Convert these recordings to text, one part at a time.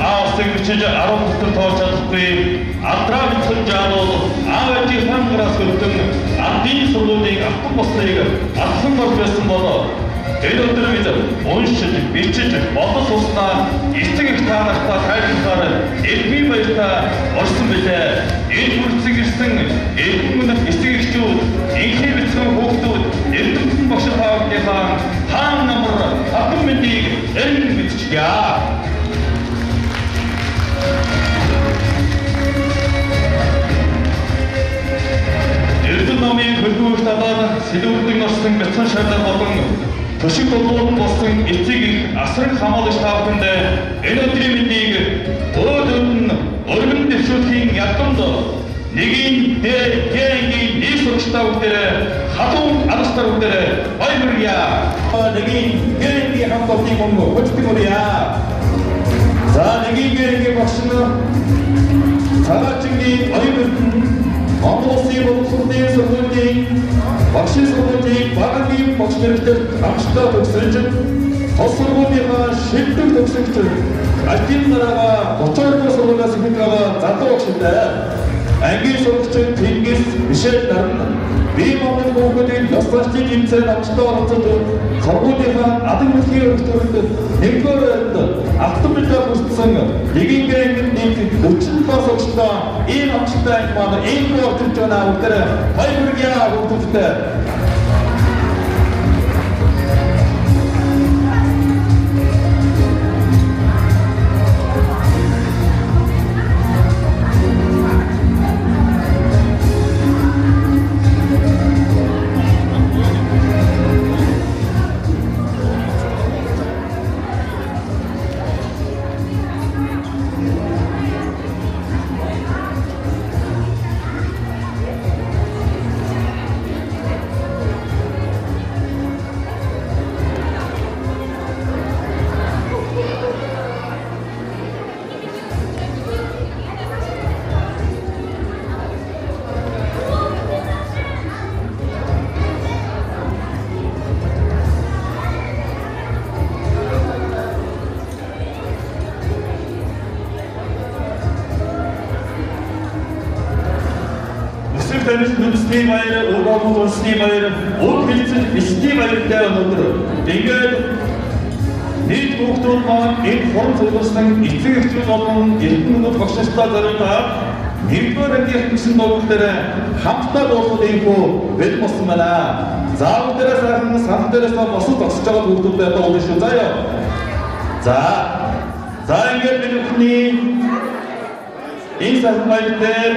аавсыг бичиж 10 бүтэн тоож чадахгүй алдраа битсэн жаанууд аав ээжийн хангараас хөлтөн ардын сургуулийн автобусныг алсан бол байсан болоо энэ өдөр бид уншиж, бичиж, бодож уснаа эцэг их та нартай тайлбарлахаар элбий баяртай орсон билээ. Энэ хүрцэг ирсэн элбэн эцэг эхчүүд, инхий бицхэн хүүхдүүд, эрдэмтэн багш таавдынхаа хаан намар хатан мэндийг эргэн биччихье. Эрдэнэ номын хөлбөмбөг талаар сэлүүрдэн орсон бяцхан шалдар болон төшиг болоод болсон эцэг их асран хамаалагч та бүхэндээ энэ өдрийн мэндийг өөрөнд өргөн дэвшүүлэхийн ялгамд нэгийн дээргийн нийт сурагчтай бүгдээрээ халуун алстар бүгдээрээ баярлая. Нэгийн дээргийн хамтлагийн мөнгө хөтгөрье. За нэгийн дээргийн багш нь цагаачгийн оюун Монгол Улсын боловсролын сургуулийн багшийн сургуулийн багийн багш нэртэй амжилттай төгсөж тус сургуулийнхаа шилдэг төгсөгч альбин дараагаа 32 сургуулиас ихэнх байгаа залуу багштай ангийн сурагч Тэнгис Мишель Дарна бие Монгол хүүхдийн ёс заншлын тэмцээнд амжилттай оролцож сургуулийнхаа адан бүхий өргөдөлд нэгдүгээр автомобилээр хүртсэн нэгийн гэрээний нийт 47 сурагчтай ийм амжилттай маань энэ бүрт жана өдөр баярлалаа хүүхдүүдэд. Нүдсний баяр, ургамал улсны баяр, уг хэлцэл эсний баяртай өнөөдөр ингээд нийт хүүхдүүд маань энэ хурам цугласан эцэг эхчүүд болон эрдэнэт багш нартай зориулаад нэгдүгээр ангийнх гэсэн дугуйлтаараа хамтдаа дуулах ийхүү бэл болсон байна. За бүгдээрээ сайхан сан дээрээс босод зогсож байгаа хүүхдүүдэд уулын шүү заяа. За ингээд бид бүхний энэ сайхан баяр дээр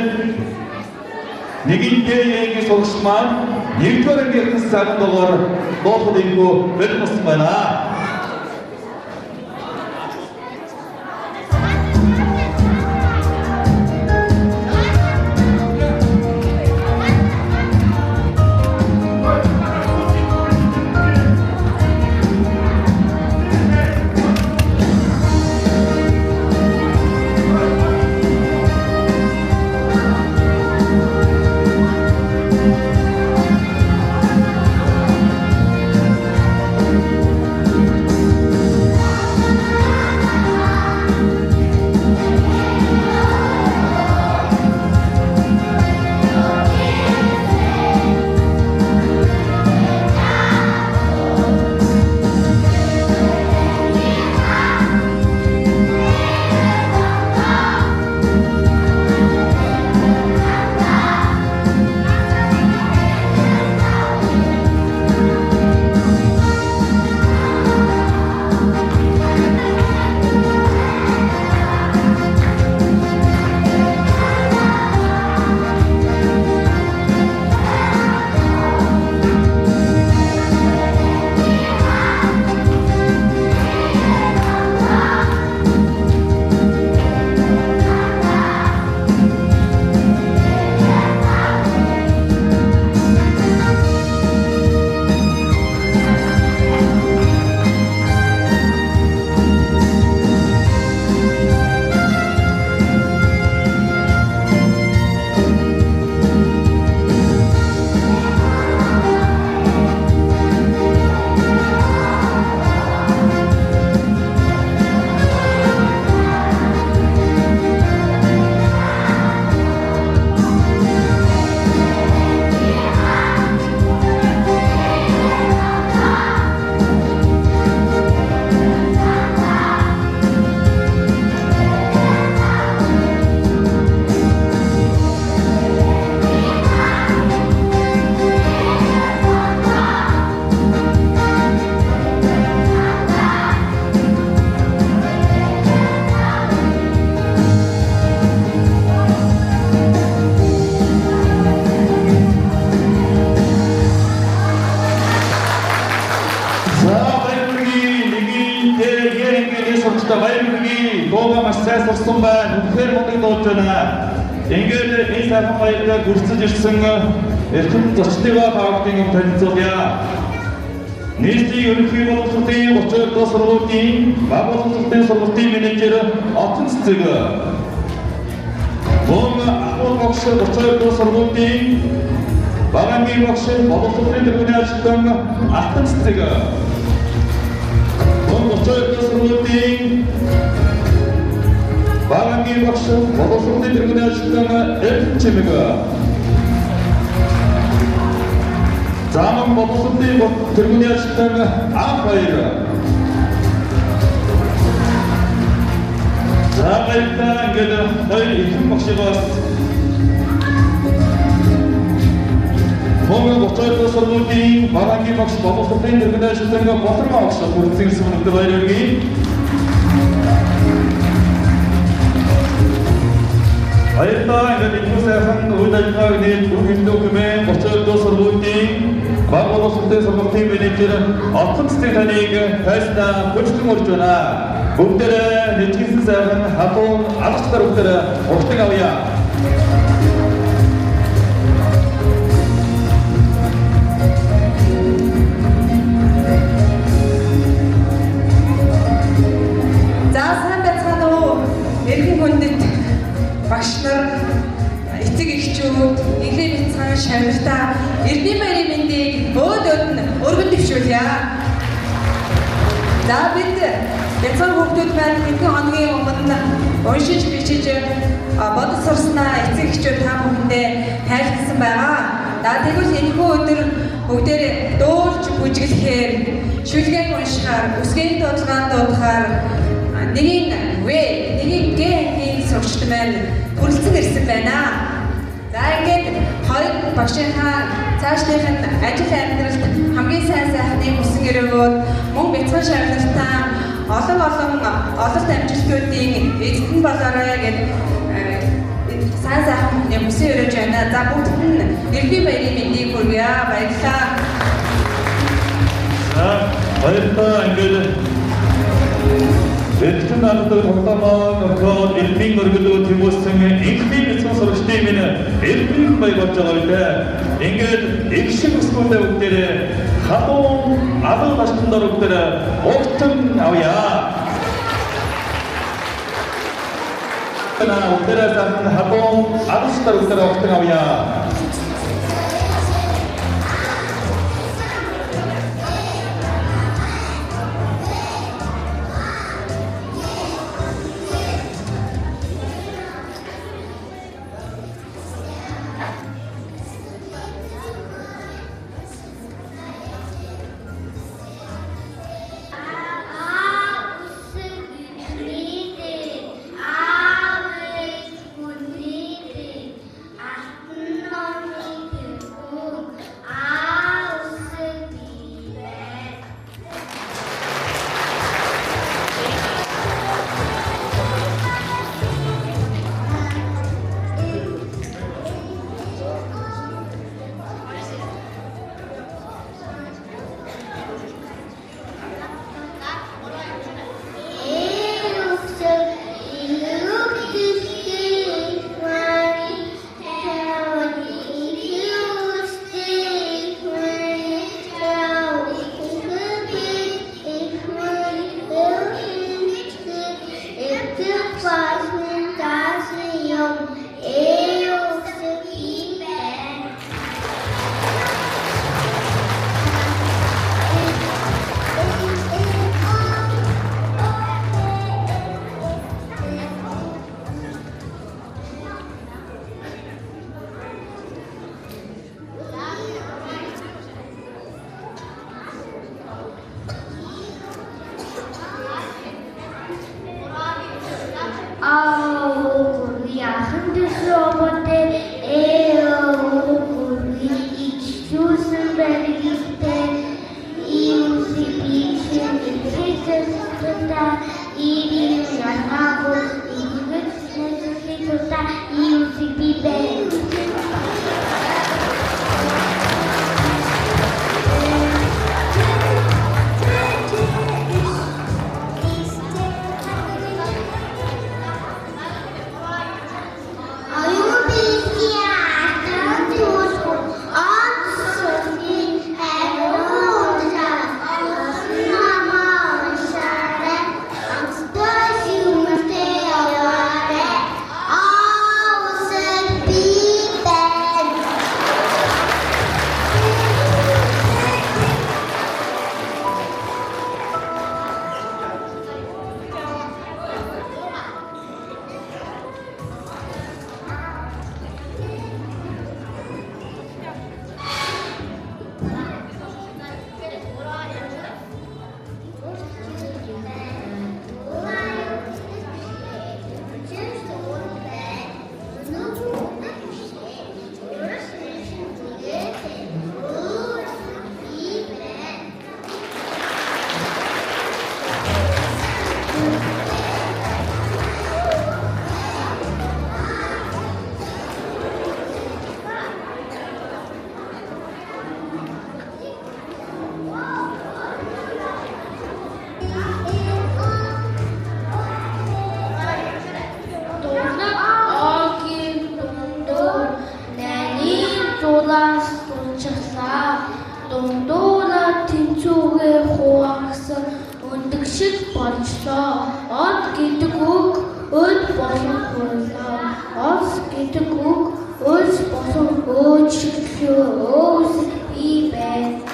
нэгийн дээргийн сурагч маань нэгдүгээр ангийнхнаас сайхан дугаар дуулах ийхүү бэл болсон байна. сайсарсан байна. Үнэхээр мундаг дуулж байна. Ингээд энэ сайхан баяраар хүрцэж ирсэн эрхэм зочдыгаа тавьдгийн танилцуулъя. Нийтийн ерөнхий боловсролын 32 дахь сургуулийн баг боловсролын сургуулийн менежер Отон Цэцэг. Мөн агуул багш 32 дахь сургуулийн багийн багш боловсролын тэргүүний ажилтан Алтан Цэцэг. Мөн 32 дахь сургуулийн багийн багш боловсролын тэргүүний ажилтан Эрдэнэ Чимэг. Заман боловсролын тэргүүний ажилтан Анх Баяр. За баярлалаа. Ингээд хоёр ихэнх багшигаас Монгол 32 дахь сургуулийн багийн багш боловсролын тэргүүний ажилтан Батар багш хүрэлцэн ирсэн өнөختөр баяр хүргэе. Баярлалаа. Ингээд энэ сайхан үйл ажиллагааг нийт бүх хэмжээ хэмээн 32 дахь сургуулийн баг боловсролын сургуулийн менежер Отон Цэцэг таныг хайснаа хүчлэн урьж байна. Бүгдээрээ нэвчгийсэн сайхан хатуун алгацгаар бүгдээрээ уртаг авъя. За сайн байцгаана уу? Эрхэм хүндэт багш нар, эцэг эхчүүд, инхээ бяцхан шавнартаа эрдэнэ баярын мэндийг өөд нь өргөн дэвшүүлье. За бид бяцхан хүүхдүүд маань хэдэн хоногийн өмнө уншиж бичиж бодож сурснаа эцэг эхчүүд та бүхэндээ тайлбарласан байгаа. За тэгвэл энэхүү өдөр бүгдээр дуулж бүжиглэхээр, шүлгээг уншихаар, үсгийн дуудлагаан дуудахаар нэгийн вэ, нэгийн гээ сурагчд маань хүрэлцэн ирсэн байна. За ингээд хоёр багшийнхаа цаашдынх нь ажил амьдралд хамгийн сайн сайхныг хүсэн гэрээвүүд мөн бяцхан шавнартаа олон ололт амжилтуудын эзэн болоорой гэд сайн сайхан хүнээ хүсэн өрөөж байна. За бүгд нь эрдэнэ баярын мэндийг хүргье. Баярлалаа. За баярлалаа. Ингээд Эдгээр наадад тогтоомоо нөхөд элбийн өргөлөө тэмүүлсэн инхний бяцхан сурагчдын минь элбийн баяр болж байгаа үедээ ингээд их шиг өсгөөдөө бүгдээрээ хатуун адуу башкандор бүгдээрээ угтан авъя. Бүгдээрээ сайхан хатуун адуустар бүгдээрээ угтан авъя. гэдэг үг өөс босон өөс бий байна.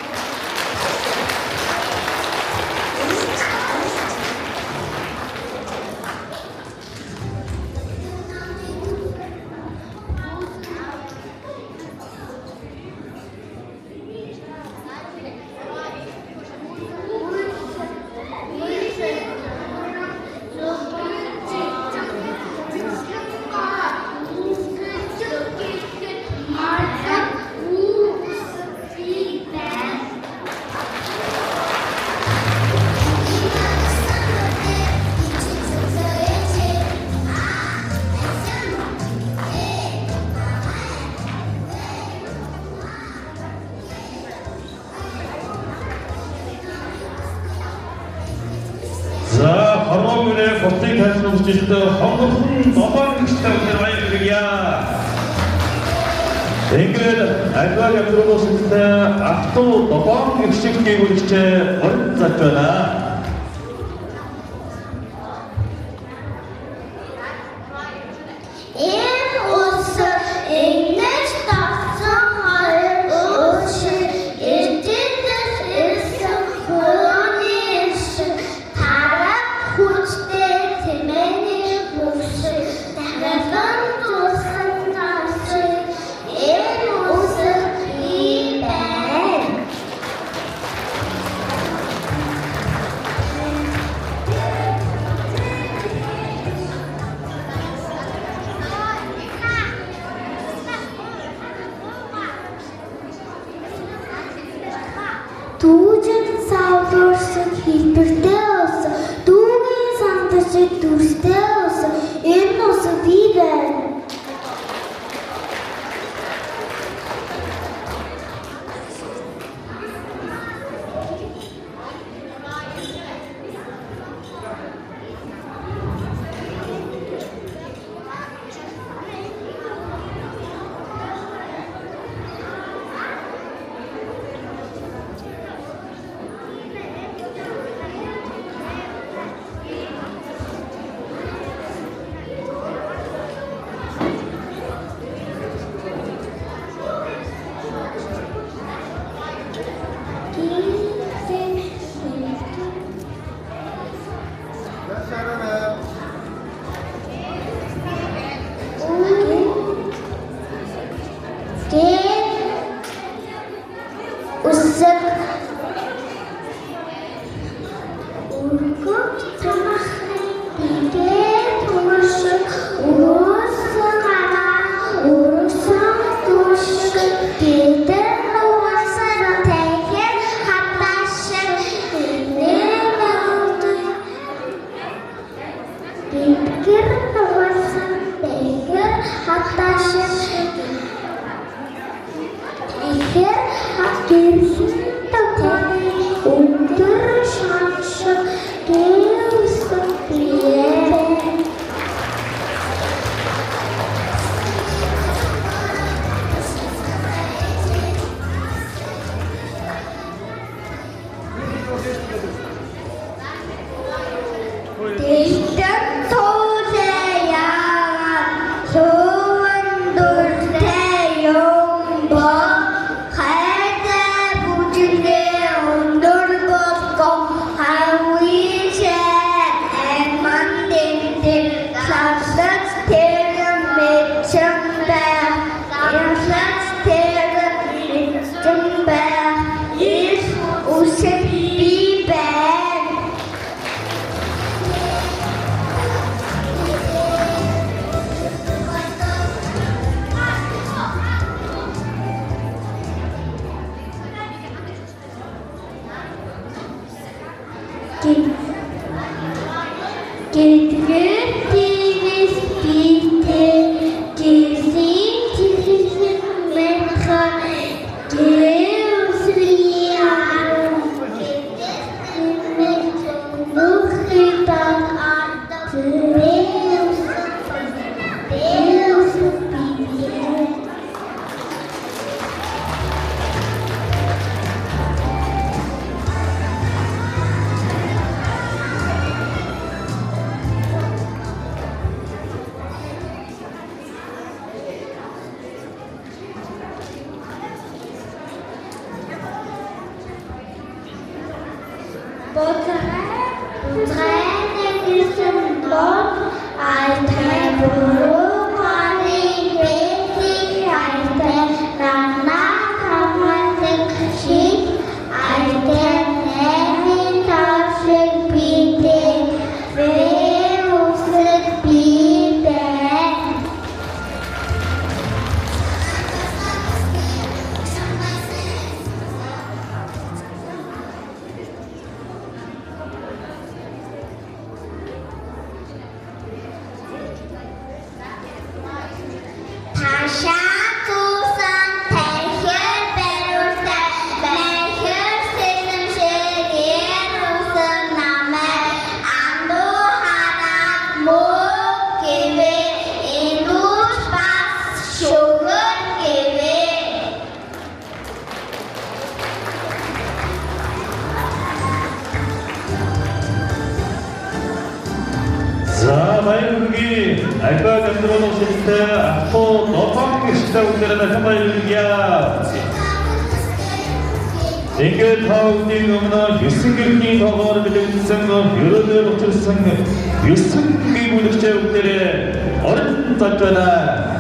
За, хорвоогүйрээ бутыг тайлбарлаж ирсэн хонгорхон ногоон гिचтэй баярлалаа. Ингээд альва явуулсан автоо ногоон гिचийг гүйгүүлж орон заж байна. Дүүжин савдурсан хэлбэртэй ус, дүүгийн сандаж дүрстэй ус, энэ ус бий байна. Усак ургуп тамахны бигээд уршик урсгана урсан туршик гэдэг уусар тэхэр хаташиг нэмэлт битгэр уусар тэхэр хаташиг ихэр хатгэрсэн тохой өндөр шаншиг гээвсэн бие. Дэштэн тулаяан суун дуртай юм ба хайтай бүжигээ өндөр болгоо хавишээ эман дэндэр савсац тэрэн мэчэн бай ямсац тэрэн мэчэн бай ис усэт бий бай. Get 자, 마이루기 알바 만들어 놓으실 때 앞으로 너무 식사고 때려나 마이루기야. 이게 타운딩은 유승규님 더거는 비등상은 유로들 목줄상은 유승규 무력제 uk들의 어른 떴잖아.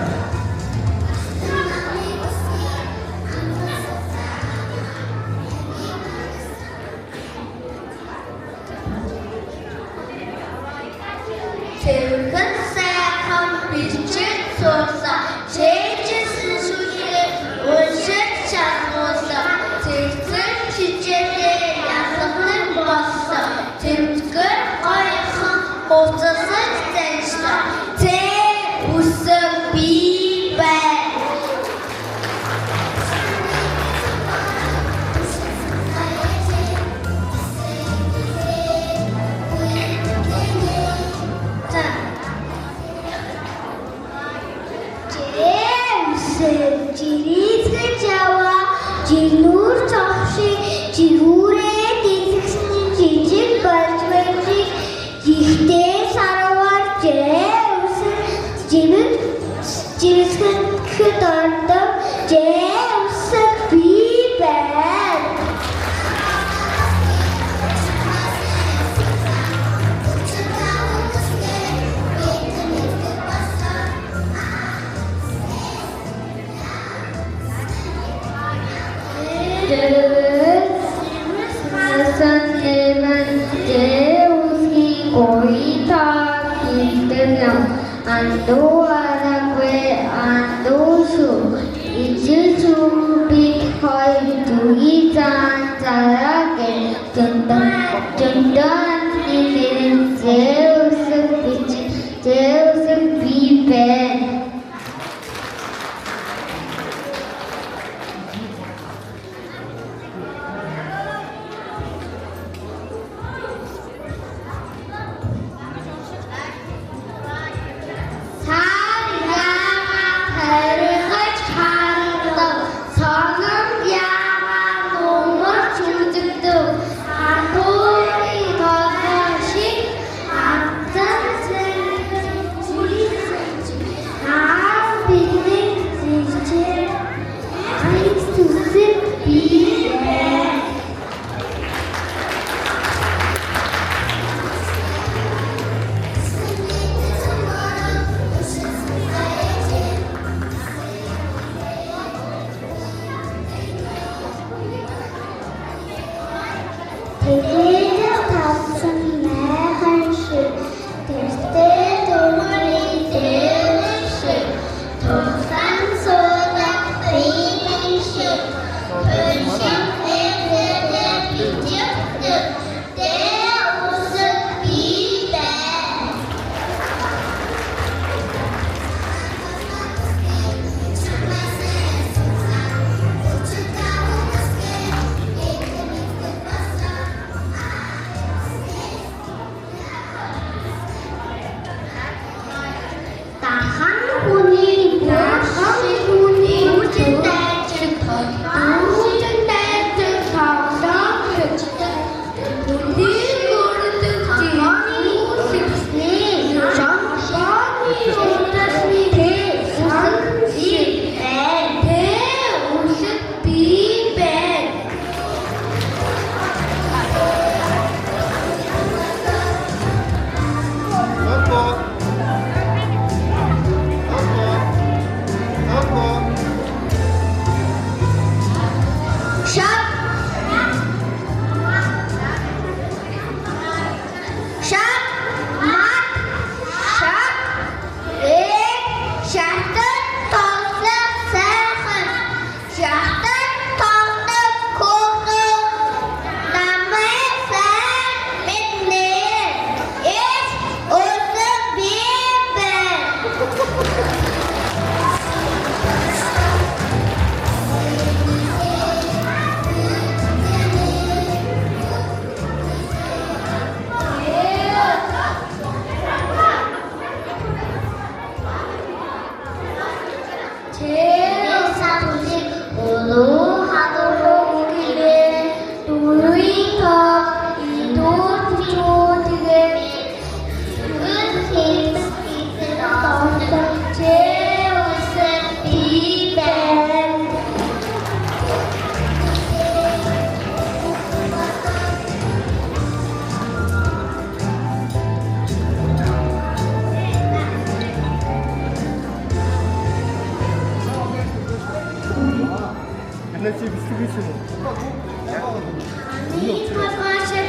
Погашет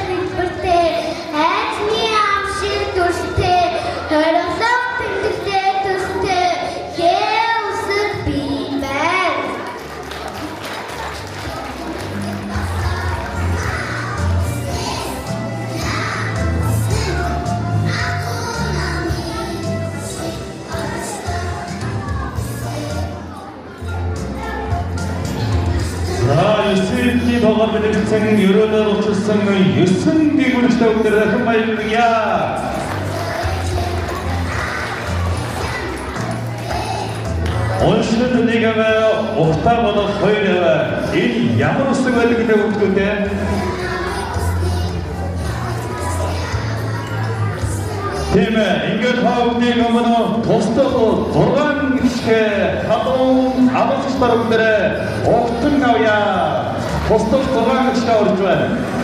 выборте, этни амшин душте, хорослов пиндите душте, хеусыр бимэн. 유스인이 더가면의 인생 여러다 노출성의 유승기 군시다운들의 한마일이야. 온실은 네가 왜 옥타보다 허이래와 이 양으로 쓰고 있는 게 웃긴데 팀에 인격하고 네가 뭐는 도스터도 돌아가게 하동 아버지 사람들의 옥튼 가오야 도스터 돌아가게 시가 어릴 줄 알아.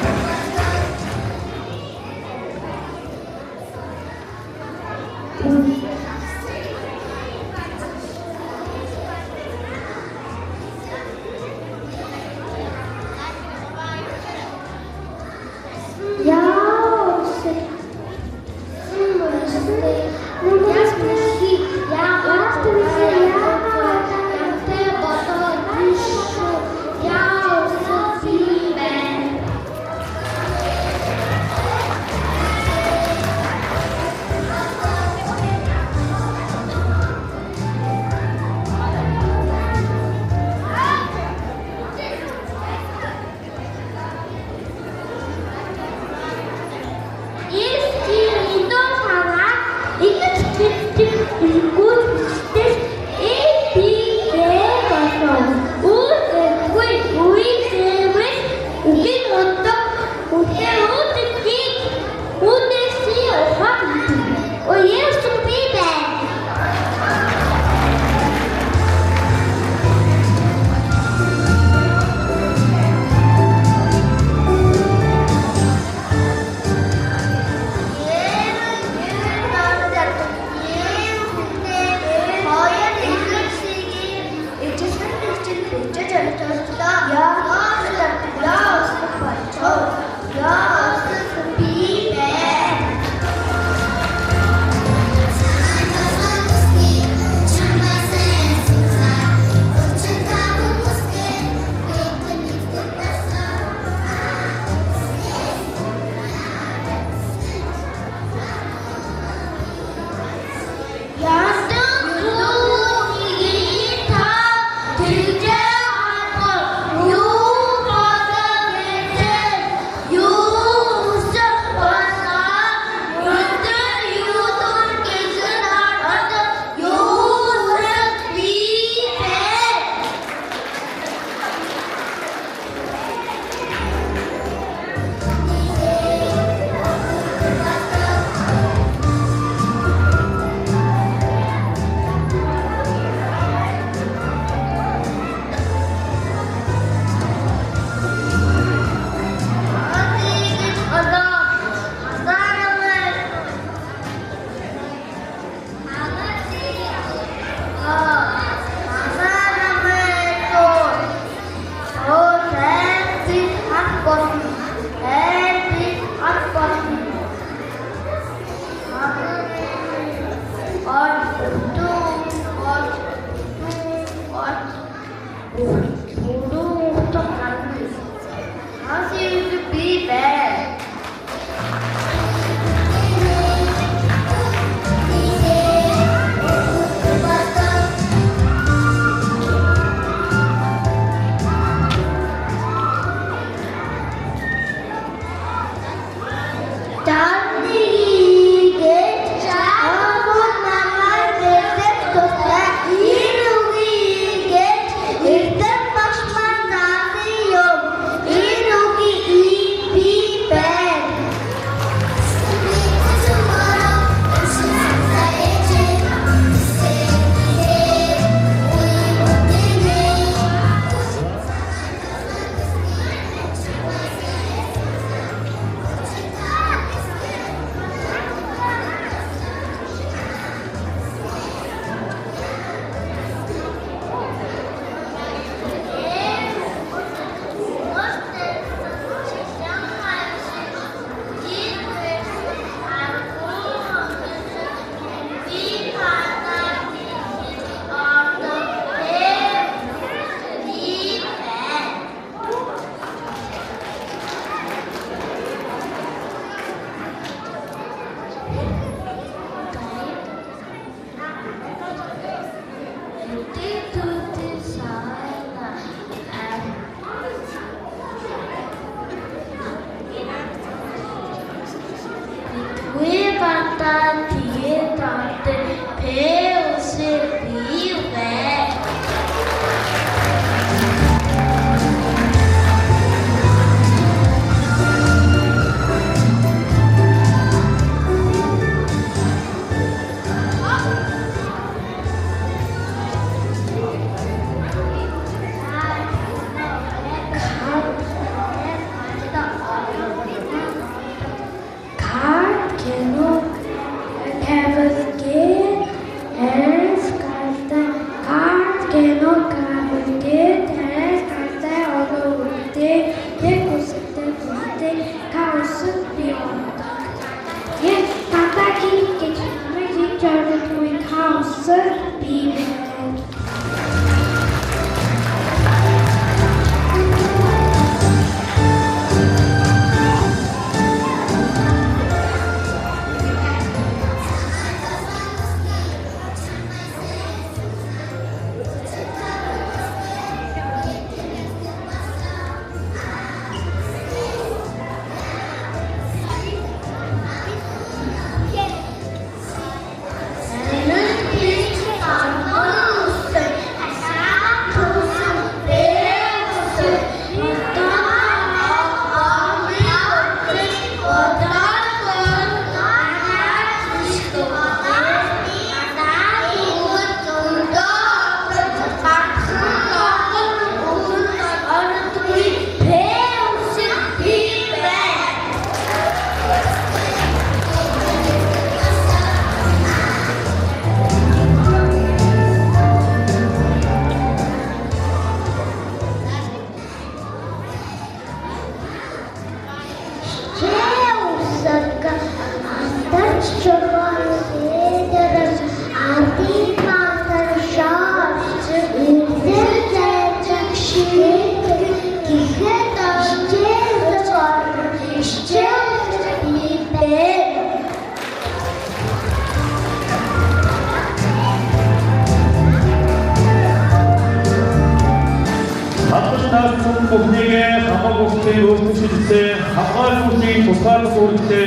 Бүгднийг хамаагүй өөрчлөлттэй хамгаалалтыг тусгаарлах үүрэгтэй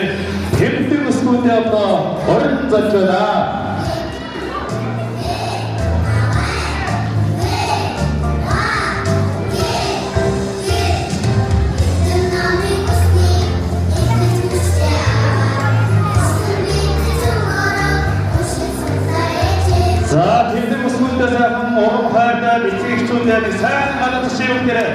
тэмдэг өсгөөдөө одоо орон залж байна. За тэмдэг өсгөөдөө сайхан уран хайртай эцэгчүүдээ нэг сайн галан шивгээрээ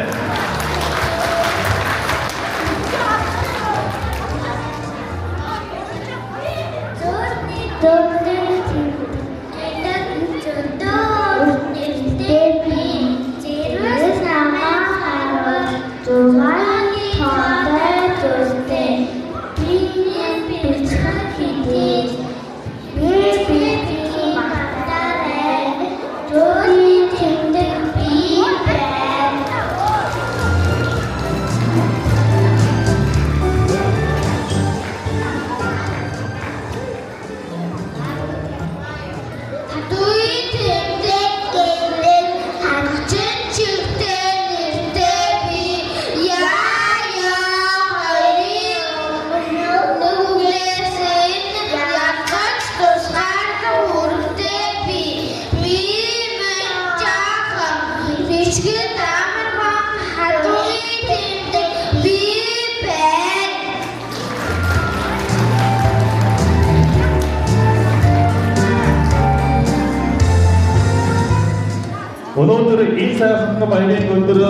өнөөдөр энэ сайхан баярын өдөр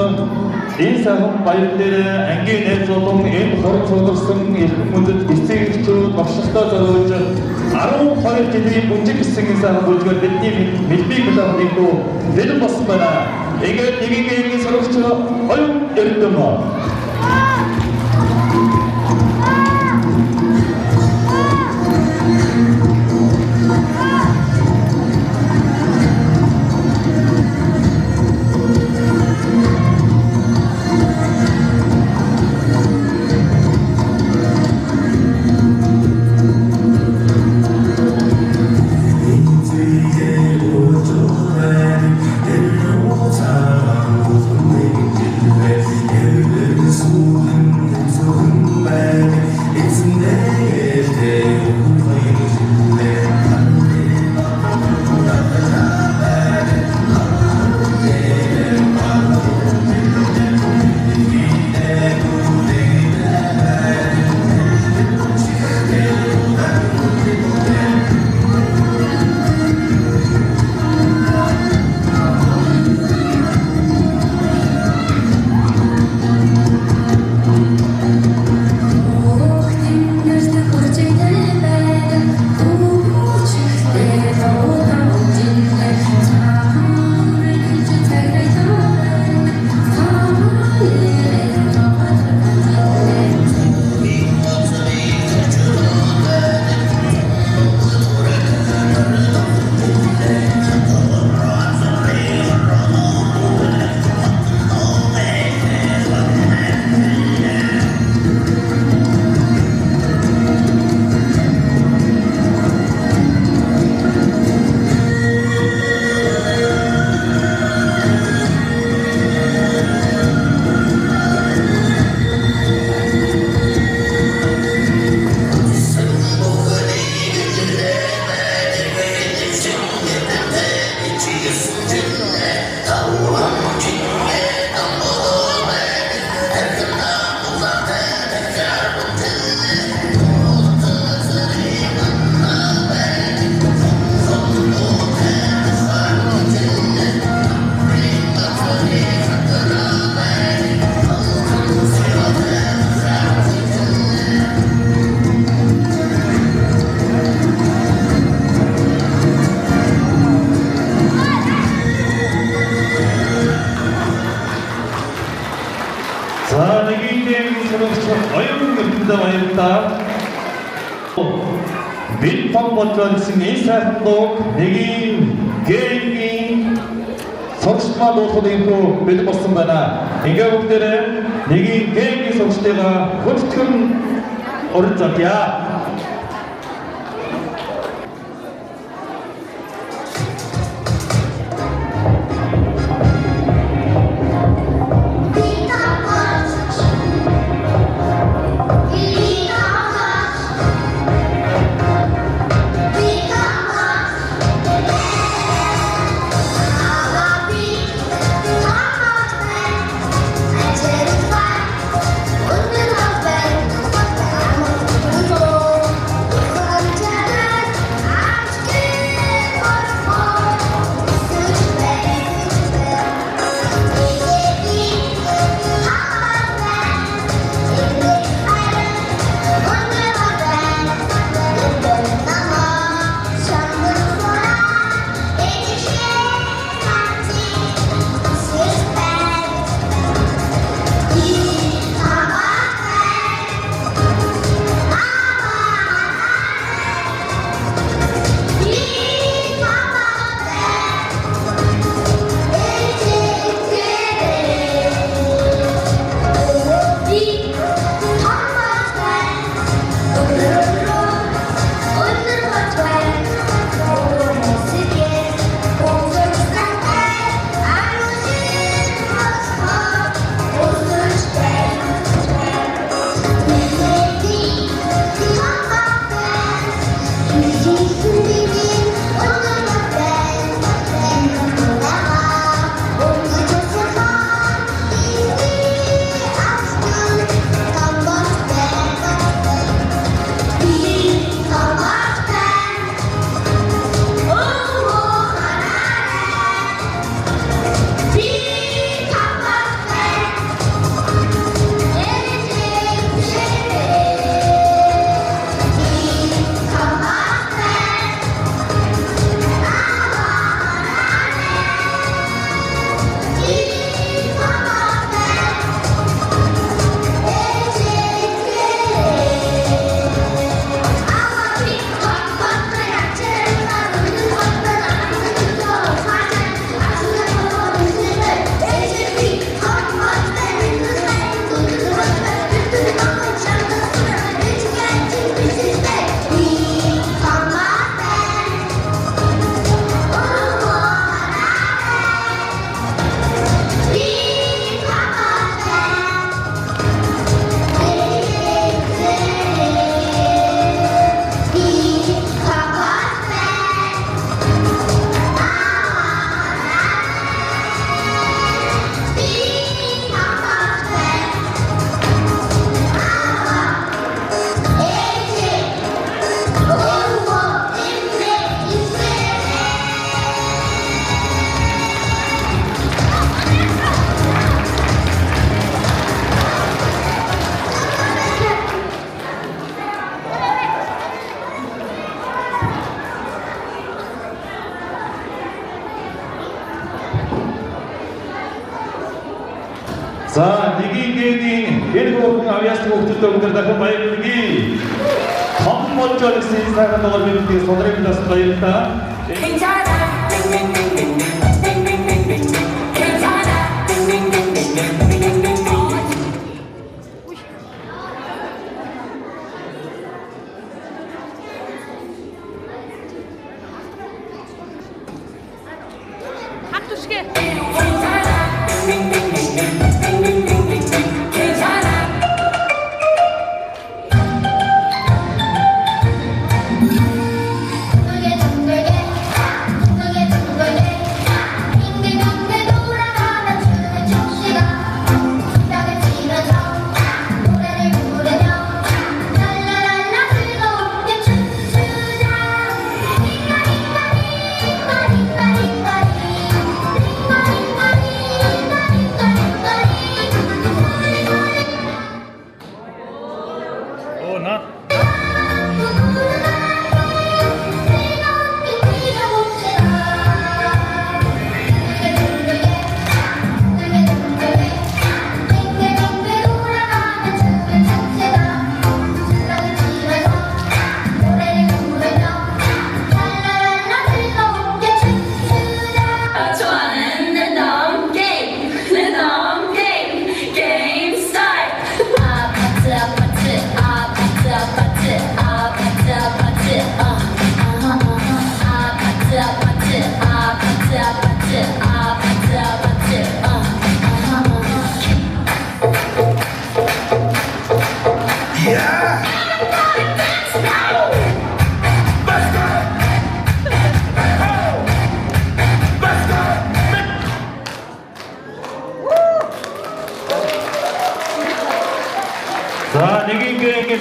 энэ сайхан баяр дээр ангийн найзуулан энэ хорон цугларсан эрхэм мөндөд эцэгчүүд багшлагтай зориулж 12 жилийн бүнжиг гэсэн сайхан бүлгээр бидний мэдбиг бүлээн дүү бэлэн болсон байна. Тэгээд нэгэн сурагч хоёрын эрдэм Yeah. Битпом бодлосон энэ сайхан дуу нэгийн геймийн сонсмол болохын хөө бэлэн болсон байна. Ингээ бүгдээрээ нэгийн геймийн сонсдогоо хөтгөн орж чадъя. За, нэгийн геймийн энэ хүүхэн авьяасны хүүхдүүд өндөр дахин баярлалаа. Том болж байсан сайхан дугаар мэдээ сонрын нас баярлалаа.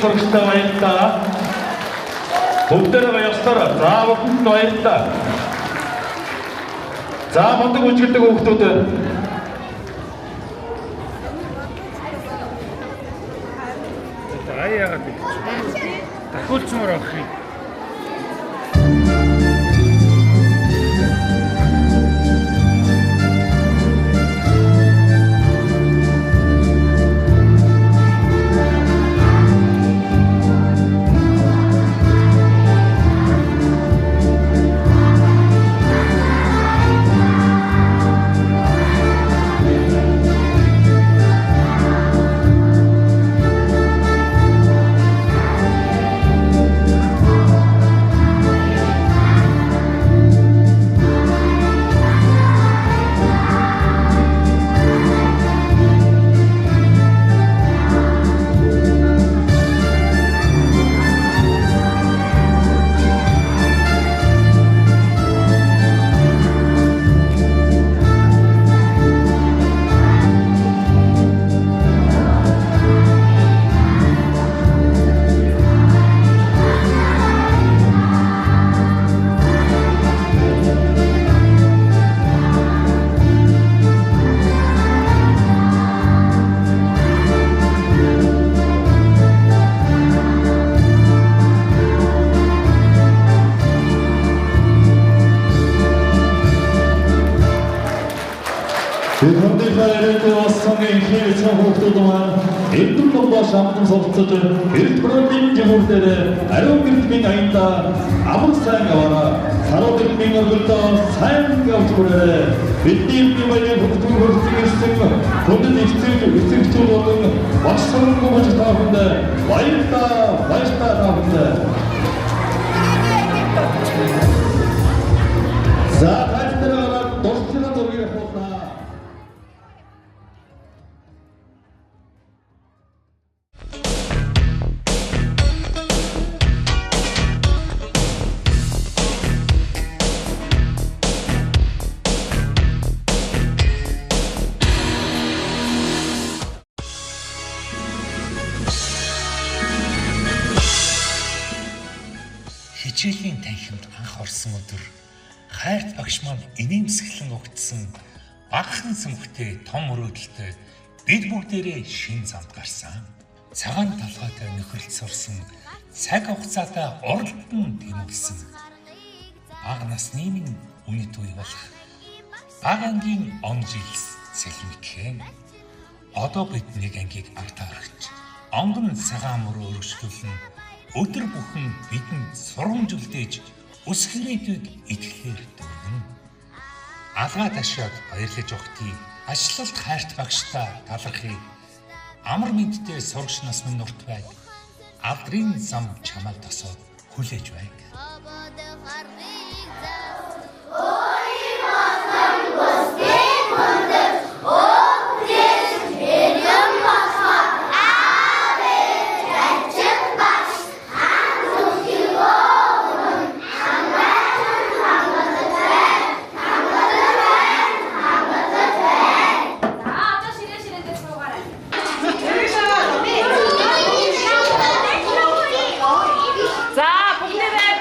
сурагчтай баярлалаа. Бүгдээрээ баярлалаа. За бүгдэнд баярлалаа. За мундаг үжигддэг хүүхдүүд яагаад гэж тахуулчмаар авах юм. Элдэн ломбоо шамдан совцож эрт бродын жимүүрээр ариун гэртмийн аянда амар сайн яваараа саруу гэртмийн өргөлдөө сайн явж хүрээрээ бидний баярын хөвтөн хөрсөг ирсэн хүндэд эцэгчүүд болон багш сургууль мужид тааханд баярлалаа тааханд. За тайлбараар дурсны зургийг хуулнаа. Хичээлийн танхимд анх орсон өдөр хайрт багш маань инээмсэглэн өгдсөн багахан сүмхтэй том өрөөдөлтөд бид бүгдээрээ шин замд гарсан. Цагаан толгойтой нөхөрлөд сурсан цаг хугацаатай уралдан тэмүүлсэн. Бага насны минь үнэт үе болох бага ангийн он жилс сэлмикхэн. Одоо бид нэг ангийг артаарч онгон цагаан мөр өргөжлүүлэн өдөр бүхэн бидэнд сургамжуулдэж өсөх ирээдүйг итгэлээр дөрвөн. Алгаа ташаад баярлаж өгтий. Ачлалт хайрт багштай талархыг. Амар мэдтэй сурагч нас минь нурт байг. Алдрын зам чамайг тосоод хүлээж байг. За бүгдээрээ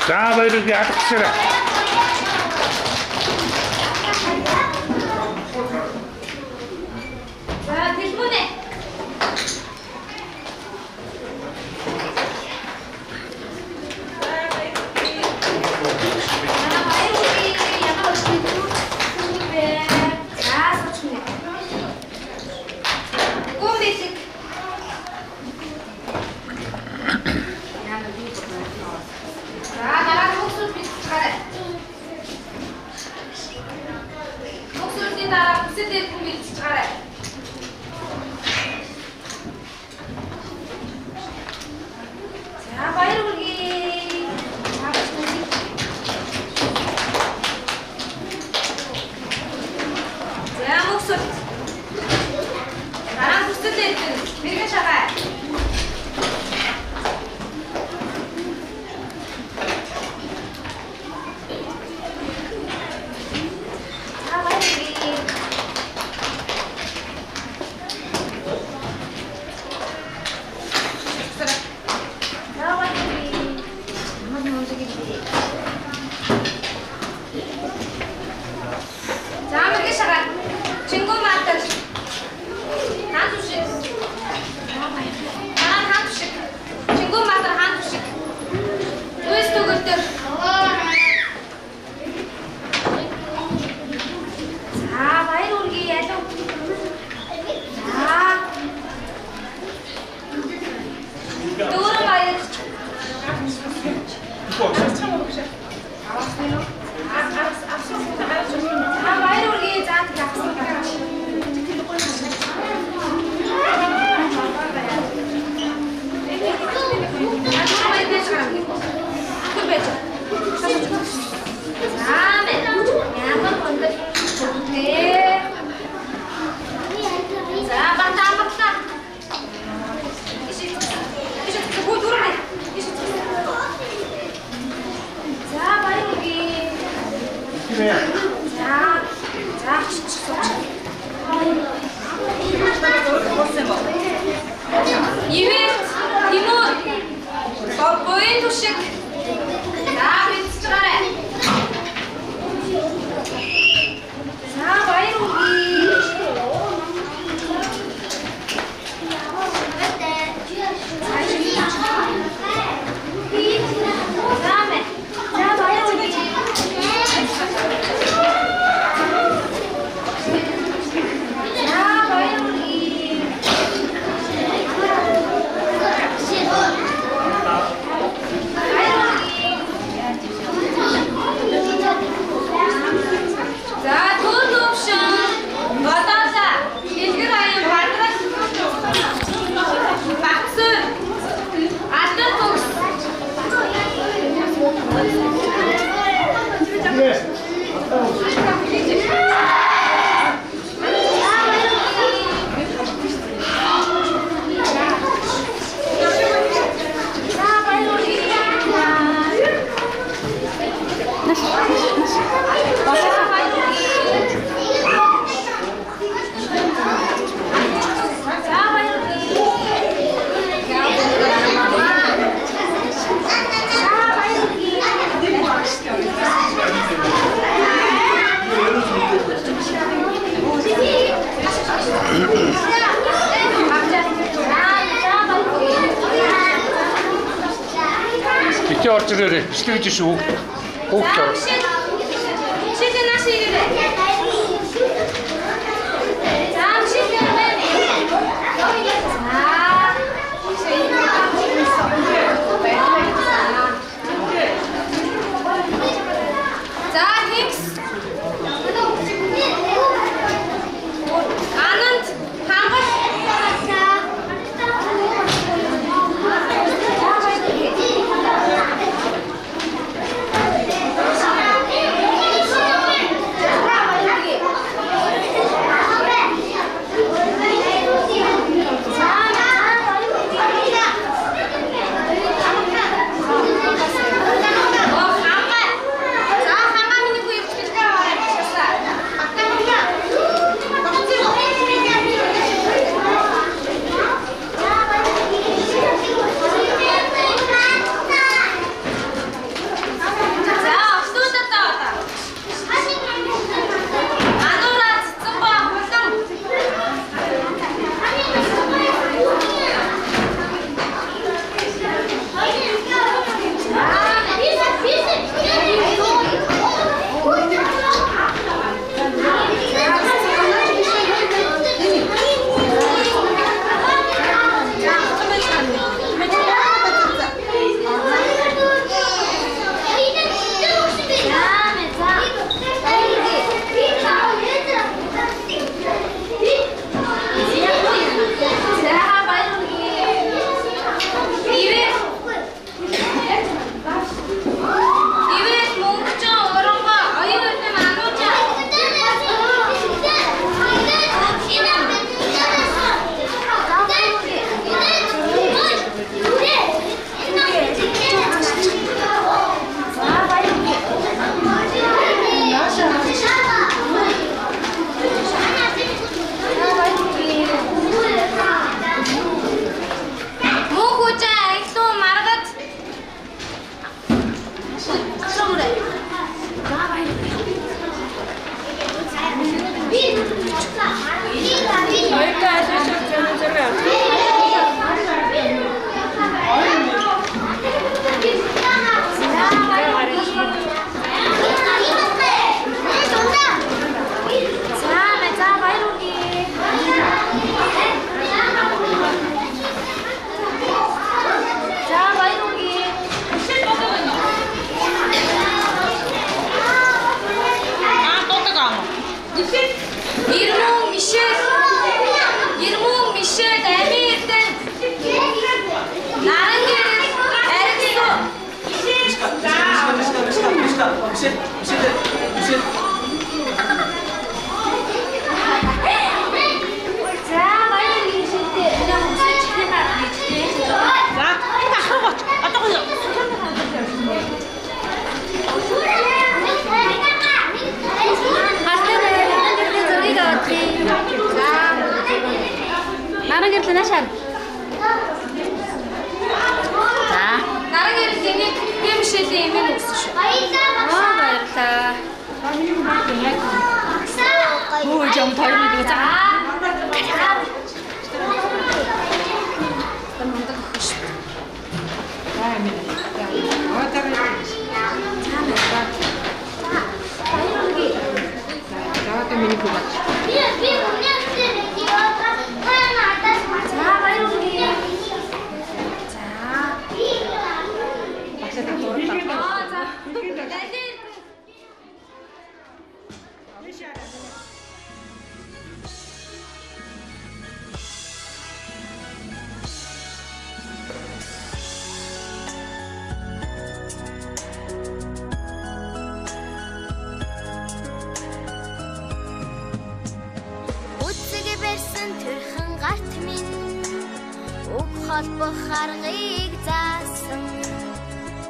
За баярлалаа алгачаарай. За телефонэ. Бити орж ирээрэй. Бичлэг гэж шүү. Хөөх жоо. Шилэн наш ирээрэй. За шилэн байна. За тикс. Ананд хангал. баярлалаа наашаа. За, дараагийн энийг бимшэлийн эмээн өгсөн шүү. Баярлалаа. Өө жам тойрны тэгээ за. холбох аргыг заасан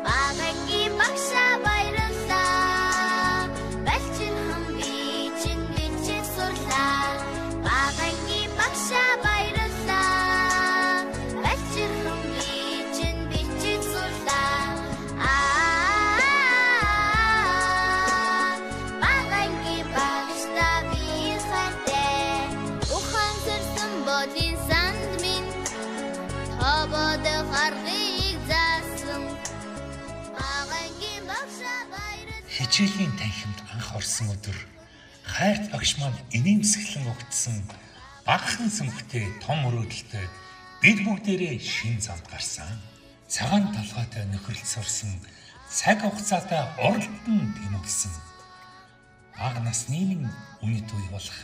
багангийн багшаа баярлалаа балчин хам бичин сурлаа багангийн багшаа баярлалаа балчин хам бичин сурлаа багангийн багшаа би хайртай ухан зэрсэн бодин санд минь Обод харгийг заасан багангийн багшаа баярлалаа Хичээлийн танхимд анх орсон өдөр хайрт багш маань инээмсэглэн өгдсөн багахан сүмхтэй том өрөөдөлтэй бид бүгдээрээ шин замд гарсан. Цагаан талгайтай нөхрөлд сурсан цаг хугацаатай уралдан тэмүүлсэн. Бага насны минь үнэт үе болох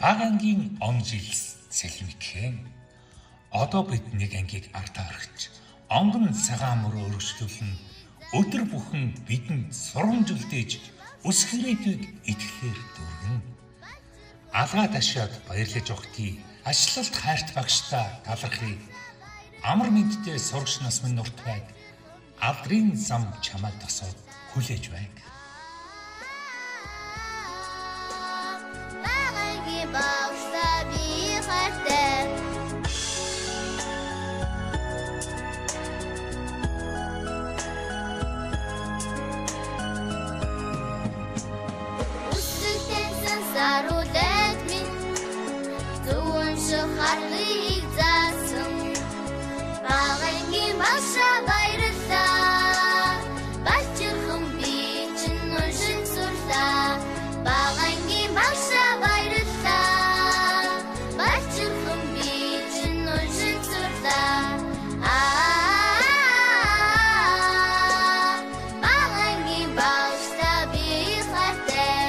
бага ангийн он жил сэлмикхэн. Одоо бид нэг ангийг артаа орхиж онгон цагаан мөр өргөжлүүлэн өдөр бүхэн бидэнд сурамжилдээж өсөх ирээдүйг итгэлээр дүүргэн. Алгаа ташаад баярлаж өгтий ачлалт хайрт багштаа талархыг амар мэдтэй сурагч нас минь нурт байг алдрын зам чамайг тосоод хүлээж байг. багангийн багшаа би хайртай Саруулээд минь зүүн шохарыг заасан багангийн багшаа баярлалаа балчирхан бичин уншин сурлаа багангийн багшаа баярлалаа балчирхан бичин уншин сурлаа багангийн багшаа би хайртай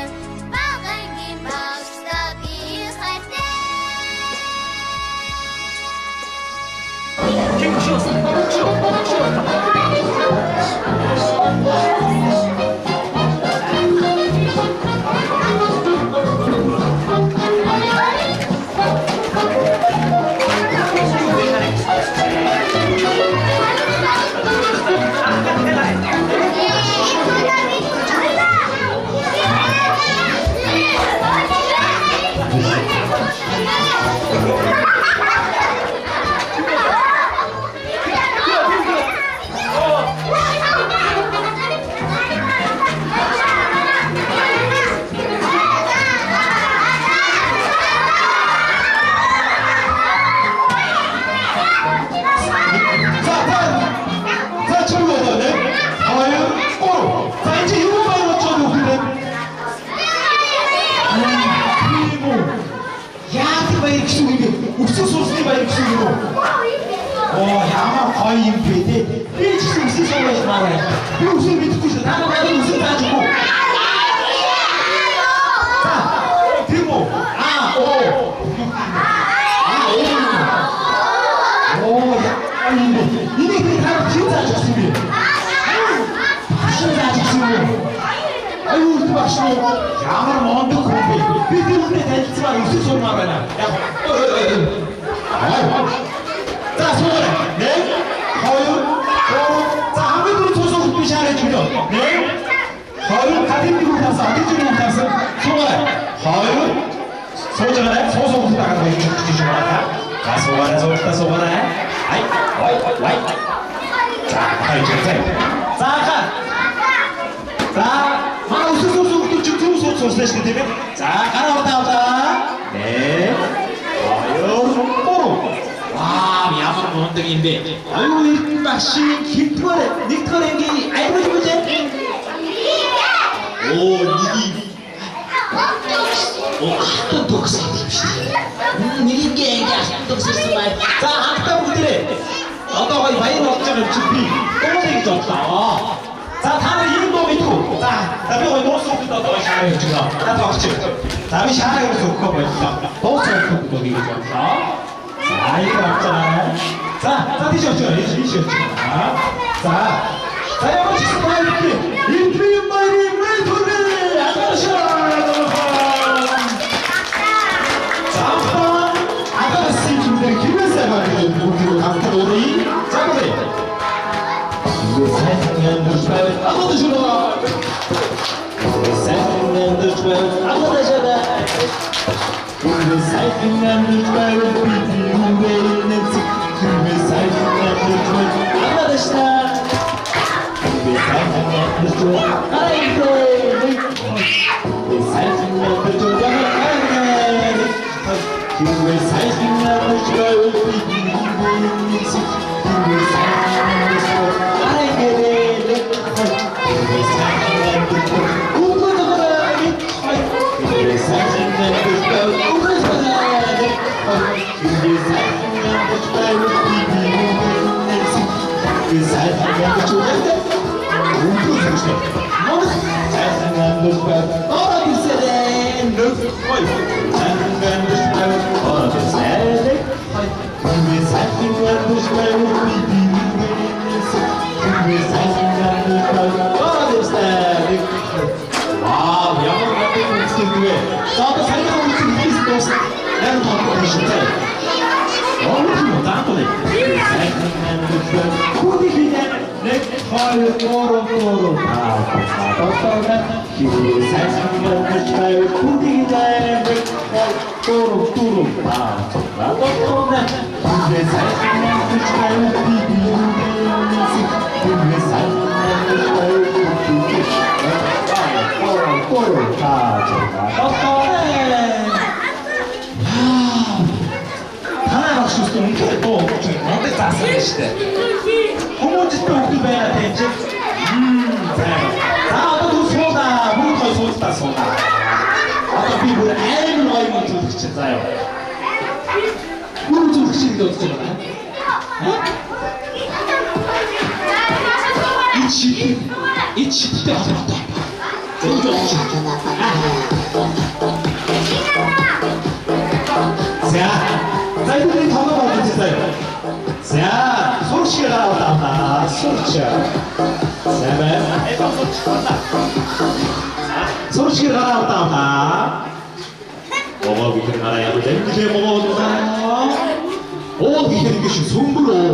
Ямар мондөг хүн бэ? Би тэрүүтэй танилцмаар өсөж сурмаар байна. Яг. За суура. Нэг, хоёр, за хамгийн түрүү цусан хүн шаарэж өгөө. Нэг, хоёр, хадын хүн тасан, хадын хүн тасан. Суура. Хоёр. Сууж байгаа. Суусан хүн тагаад байж өгч байна. Суугаарай. Ай. За, хайжээ. За, манай өсөж сууснаа шүү дээ тийм ээ. За, гараа удаа. Нэг. Вау, ямар мундаг юм бэ? Аюу эрдэнэ машин хитгээр нэгдүгээр ангийн аймаг юм үү? Оо, нэг. Охтон төгс юм шүү дээ. Нэгэнгээ анги төгс ирсэн бай. За, хамтдаа бүгдээ. Одоо гоё баяр болж байгаа юм чи би. Дуулыг гэж бодлоо. За, та нар юм дуу мэдгүй. За, би гоё дуусах гэдэг одоо шаараа явж байгаа. Та тоглож. За, би шаараа явж өгөх боллоо. Дуусах гэдэг гэж бодлоо. Ай гацаа. За тийш очоо. За яваач байна. Интрим байри мэтүрэ. 아까 스님들 김혜사가 아무튼 우리 자고래. 세상에는 좋아요. 아무도 싫어. 세상에는 좋아요. 아무도 싫어. 우리 세상에는 좋아요. 비디오에는 우리 세상에는 좋아요. 아무도 싫어. 우리 세상에는 좋아요. 아이고. 우리 세상에는 좋아요. We're sizing up the show, I get it. We're sizing up the show. We're sizing up the show. We're sizing up the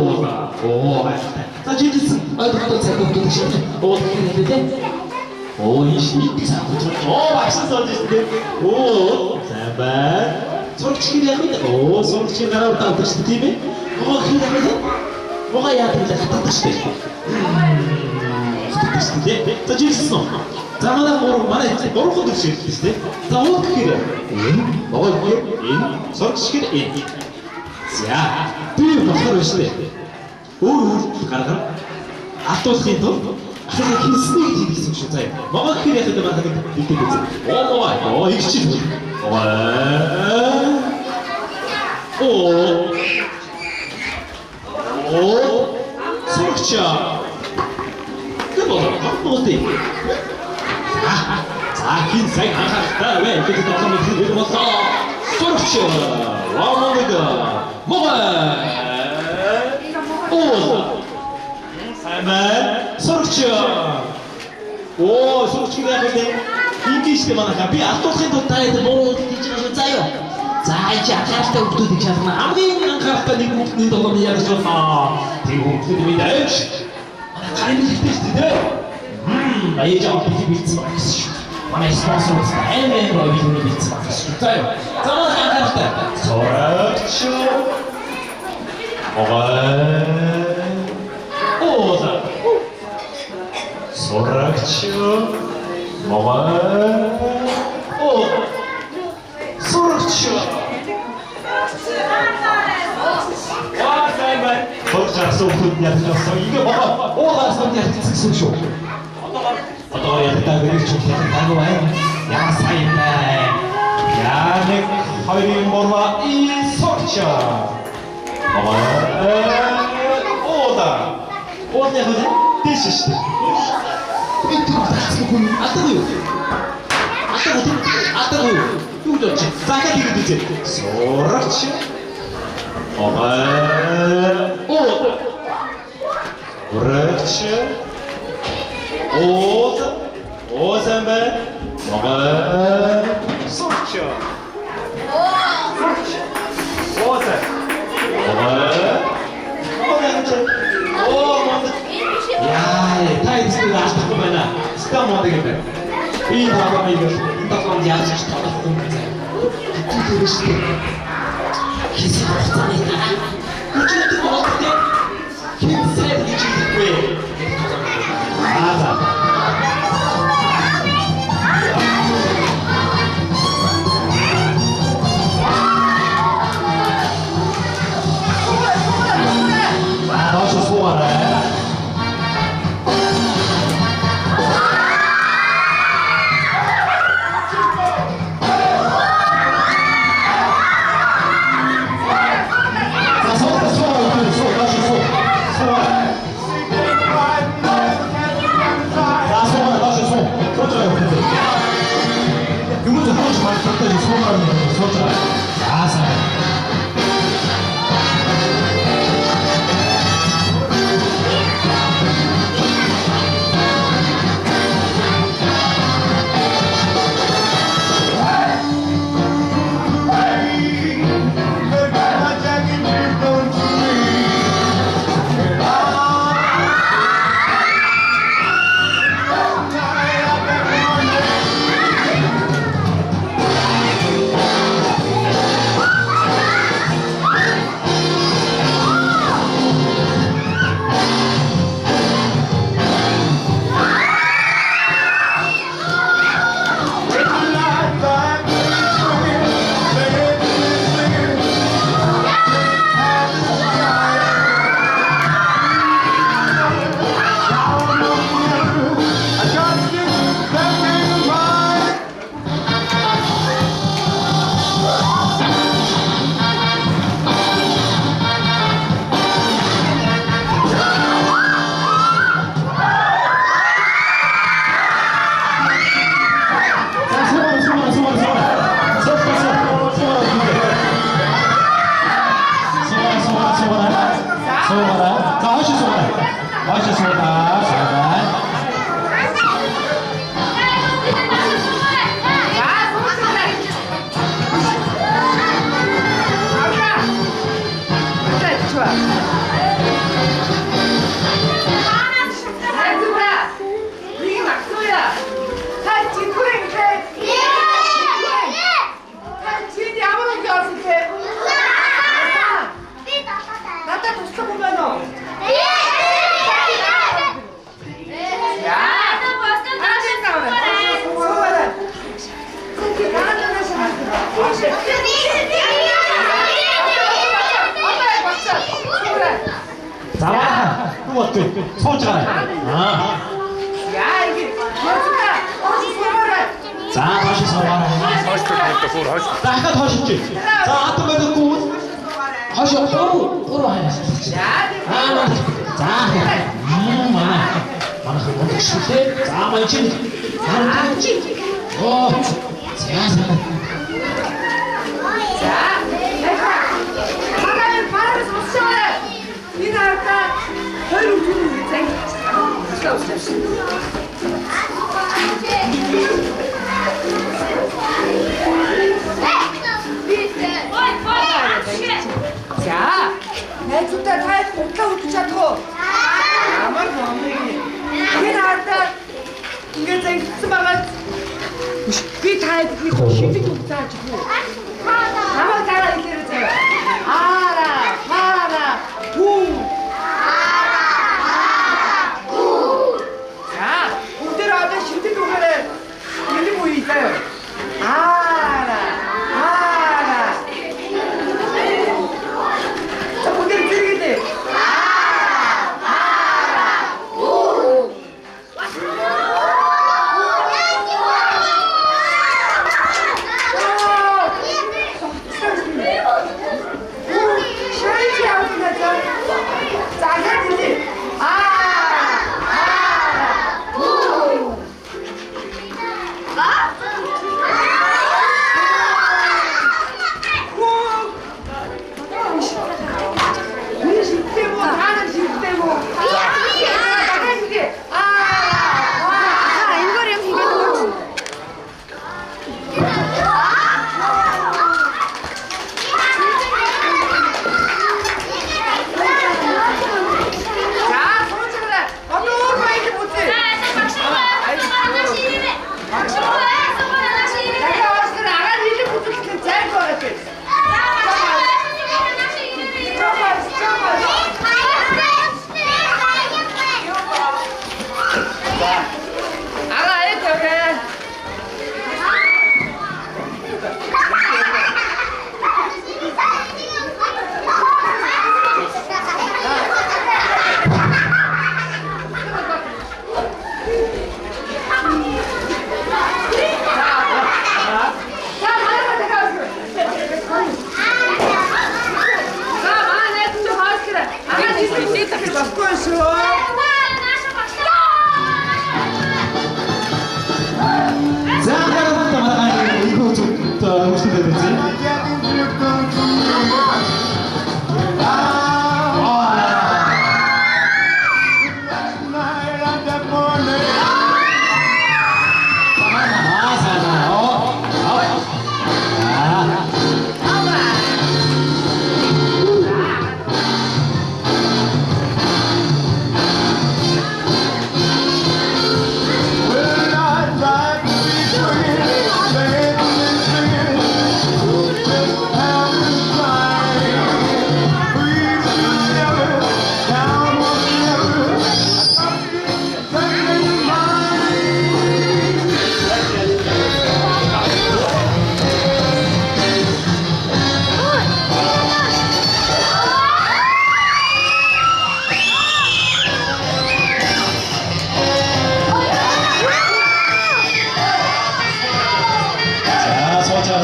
show. Ода. Сурагчо. Ода. Сурагчо. Хожаас өгөхөд ярьсан. Ингээ уугаас нь ярьсан шүү. Одоо ярьдаг гэж хэлдэг байна. Яа сайн бай. Яа нэг хоёрын борва исорча. Ода. Ода яг дэшш. Атаа юу дооч. Захаа хийгээд үзээ. Сурагч. Ода. Сурагч. Ода. Озамбе. Ода. Сурагч. Ода. Яа, тайцгүй аахгүй байна. Скам модаг юм. Энэ хаваа ивэл энэ тохиолдолд яаж ч болохгүй юм байна. Тэтгэж шүү. Хис хавцаны таа. Үчигтэй болтой. Хинсээ үчигтэй. Аа.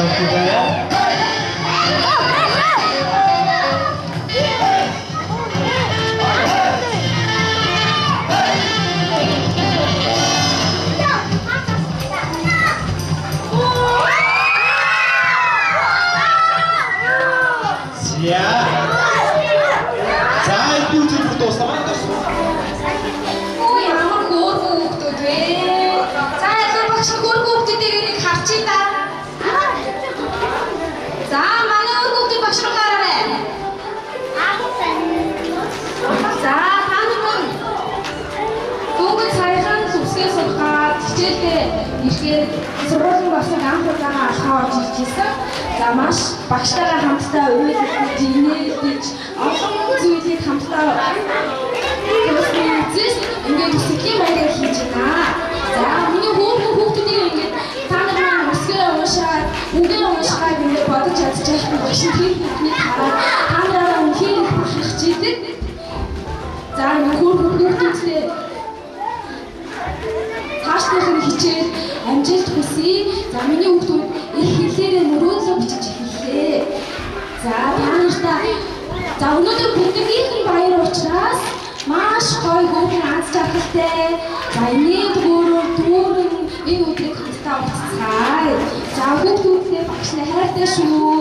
감사합니다. 자, 이 뷰티풀도 사만했어. Ямар хөөрхөн хүүхдүүд вэ? За яг багш хөөрхөн хүүхдүүдийг нэг харчих та. За манай хүүхдүүд багш руу гараарай. За хаан бүгд саяхан сүсгээ сурахад хичээлдээ ирэхээр сургуулийн басыг анх удаага алхаад ирчихсэн. За маш багштайгаа хамтдаа үйлдэж, инээлдэж, олон зүйлийг хамтдаа ингээд үсгийн байраар хийж байна. За миний хөөрхөн хүүхдүүдийг ингээд та нар үсгээ уншаад, үгээ уншаад ингээд бодож чадчих байх биш тийм хүүхдийг хараад та нараа үнхээр их бахарх чийдэг. За энэ хөөрхөн хүүхдүүдтэй цаашдын хичээл амжилт хүсье. За миний хүүхдүүд их хэлээрээ мөрөөдлөө бичиж эхэллээ. За та нартай за өнөөдөр бүгдийн баяр учраас маш гоё хөөрхөн аз жаргалтай. За энэ дүүрэн энэ өдрийг хамтдаа уулзцгаая. За хүүхдүүдтэй багшлаа хайртай шүү.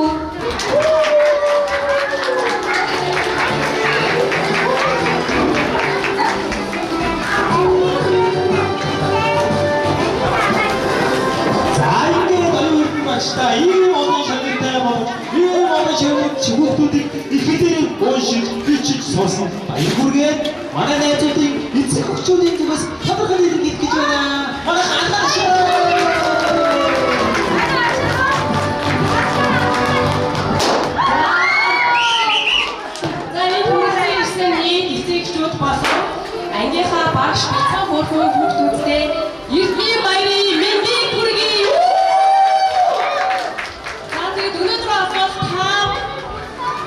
Та ийм олон шагналтай бол ийм олон шагнал хүүхдүүдийг ихэдээр уушиг бичиж сурсан баяр хүргээд манай найзуудын эцэг охчуудын зүгээс тодорхой нэр гэж байна. Манай хаалгаа шүү. За энэ хүүхдийн ирсэн нийт эцэгчүүд болсон ангийнхаа багш бяцхан хөөрхөн хүүхдүүдтэй эртний баярын мэндийг хүргэе.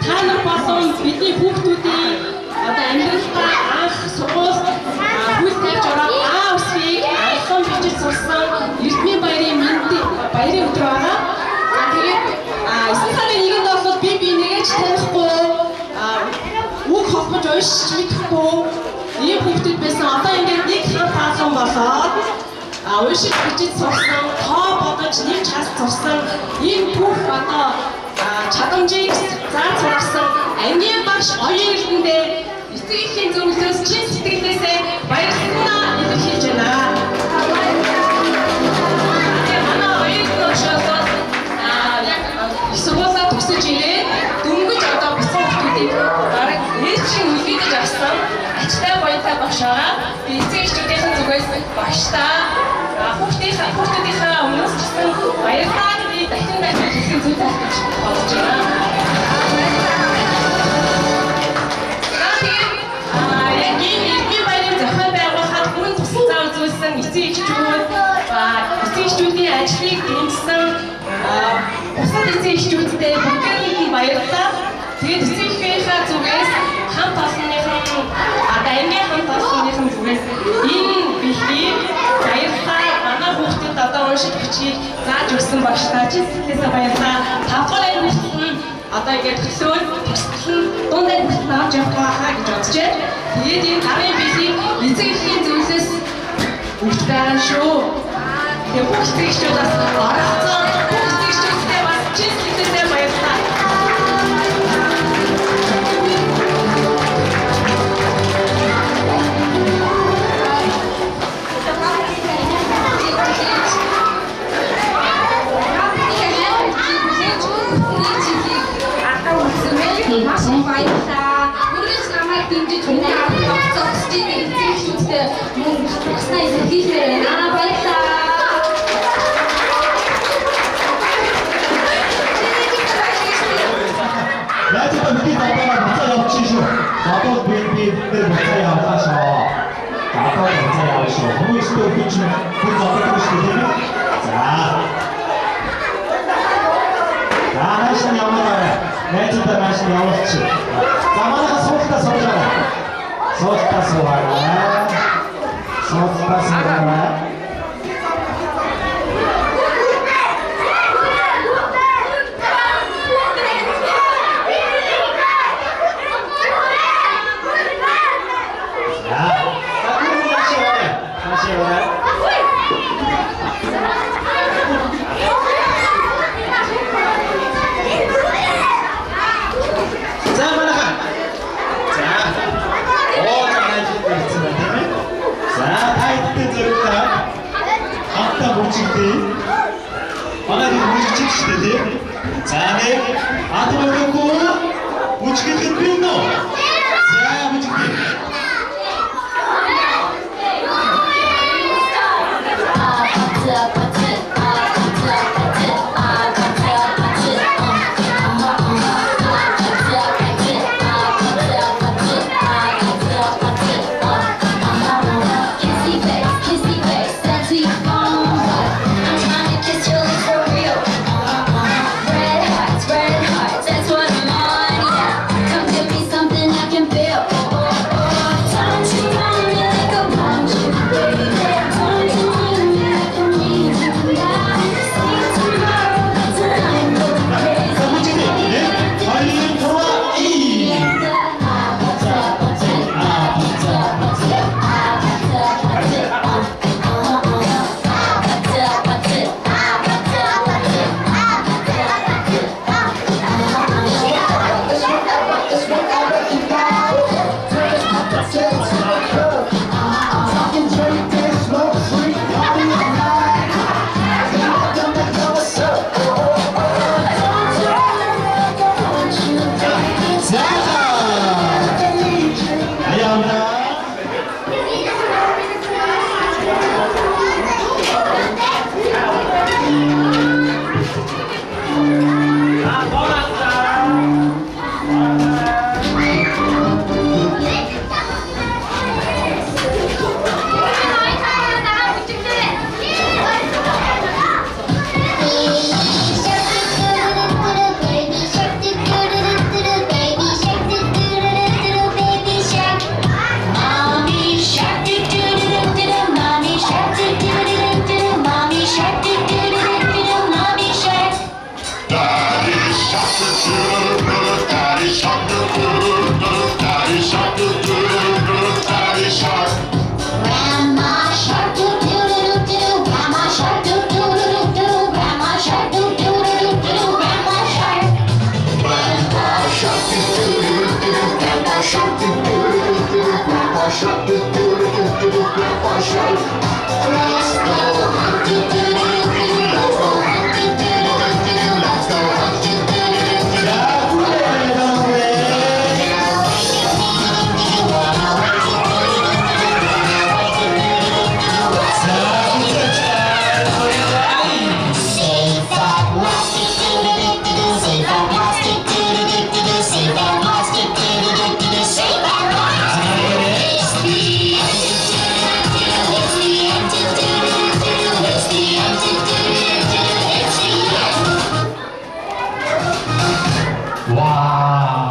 Та нар болсон бидний хүүхдүүдийн одоо амьдралдаа анх сургууль хүл тавьж ороод усыг алхан бичиж сурсан эрдмийн баярын мэндийн баярын өдөр байгаа. Тэгээд 9 сарын 1-нд бол би нэгэж танихгүй үг холбож уншиж мэдэхгүй ийм хүүхдүүд байсан. Одоо ингээд нэг хамт болоод уншиж бичиж сурсан, тоо бодож нэмж хас сурсан ийм бүх одоо чадамжийг зааж сурсан ангийн багш оюун эрдэндээ эцэгхийн зөвлөлөөс чин сэтгэлээсээ баярлалаа илэрхийлж байна. Манай оюун багшаас яг сургуулаа төгсөж ирээд дөнгөж одоо бяцхан хүүхдүүдийг бараг ээлжийн үлгийдэж авсан ачтай баяртай багш байгаа. Би эцэгчдийн зүгээс багштаа хүүхдүүдийнхээ өмнөөс чсэн баярлалаа гэдгийг дахин хэлсэн зүйл байх гэж бодож байна. Яг энэ эрдмийн баярын зохион байгуулахад бүрэн тусалцаа үзүүлсэн эцэгчдийн ажлыг дэмжсэн бусад эцэгчдтэй бүгдээрээ баярлалаа. Тэгээд эцэгийнхээ зүгээс хамт олонныхан ангийн хамт олонныхан зүгээс энэ бэлгийг баярлалаа. Манай хүүхдэд одоо уншиж бичгийг зааж өгсөн багштай чи сэтгэлээсээ баярлалаа. 5 дугаар ангилалд нь одоо ингээд төсөөл дундаа хүртэл авч явах байхаа гэж бодож байна. Тэгээд энэ гарын бэлгийг эцэгхийн зөвлөөс өгч байгаа шүү. Тэгээд бүх эцэгчдээс оролцсон бүх эцэгчдтэй бас чи сэтгэлээсээ баярлалаа. Маш баярлалаа. Үргэлж намайг дэмжиж миний авах зогсож байгаа эцэгчүүдтэй мөн багснаа илэрхийлээ. Баярлалаа. Яаж бүгд одоо буцаа явчих шүү. Одоо би тэр буцаа яваа шүү. Одоо буцаа яваа шүү. Хүмүүстэй өгч бүр зогсож шүү дээ. За наашны яваарай. Найзуудаа наашны явуулчих. За манайха суултаа суулаа. Суултаа суулаа. Суултаа суулаа. тий. Манай мужичч шүү дээ. За нэг атомогоо мужигхэн бинно. За мужигхэн. Wow.